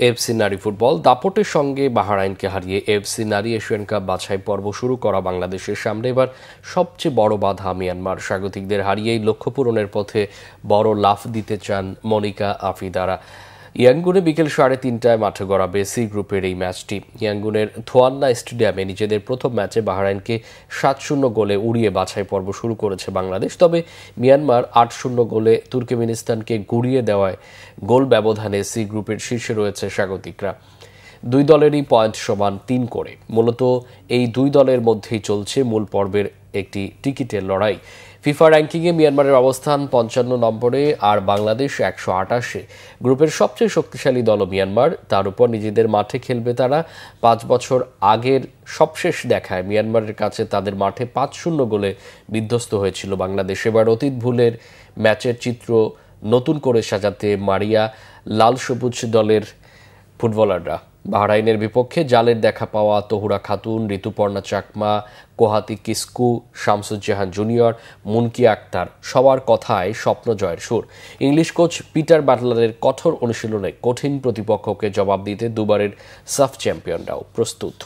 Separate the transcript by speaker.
Speaker 1: AFC নারী football দাপটের সঙ্গে বাহরাইনকে হারিয়ে এএফসি নারী এশিয়ান কাপ বাছাই পর্ব শুরু করা বাংলাদেশের সামনে এবার সবচেয়ে বড় বাধা মিয়ানমার। স্বাগতিকদের হারিয়েই লক্ষ্য পূরণের পথে বড় লাফ দিতে চান মনিকা আফিদারা। ইয়াঙ্গুনে বিকেল 3:30টায় মাঠে গড়াবে সি গ্রুপের এই ম্যাচটি। ইয়াঙ্গুনের থোয়ান্না স্টেডিয়ামে নিজেদের প্রথম ম্যাচে বাহরাইনকে 7-0 গোলে উড়িয়ে বাছাই পর্ব শুরু করেছে বাংলাদেশ। তবে মিয়ানমার 8-0 গোলে তুর্কমেনিস্তানকে গুড়িয়ে দেওয়ায় গোল ব্যবধানে সি গ্রুপের শীর্ষে রয়েছে স্বাগতিকরা। দুই দলেরই পয়েন্ট সমান 3 করে। মূলত এই দুই দলের মধ্যেই চলছে মূল পর্বের একটি টিকিটের লড়াই। ফিফা র্যাঙ্কিংয়ে মিয়ানমারের অবস্থান 55 নম্বরে আর বাংলাদেশ 128-এ। গ্রুপের সবচেয়ে শক্তিশালী দল মিয়ানমার, তার উপর নিজেদের মাঠে খেলবে তারা। 5 বছর আগের সবশেষ দেখায় মিয়ানমারের কাছে তাদের মাঠে 5-0 গোলে বিধ্বস্ত হয়েছিল বাংলাদেশ। এবার অতীত ভুলের ম্যাচের চিত্র নতুন করে সাজাতে মারিয়া লাল সবুজ দলের ফুটবলাররা। বাহরাইনের বিপক্ষে জালের দেখা পাওয়া তহুরা খাতুন, ঋতুপর্ণা চাকমা, কোহাতি কিসকু, শামসুজ্জাহান জুনিয়র, মুনকি আক্তার সবার কথায় স্বপ্ন জয়ের সুর। ইংলিশ কোচ পিটার বাটলারের কঠোর অনুশীলনে কঠিন প্রতিপক্ষকে জবাব দিতে দুবারের সাফ চ্যাম্পিয়নরাও প্রস্তুত।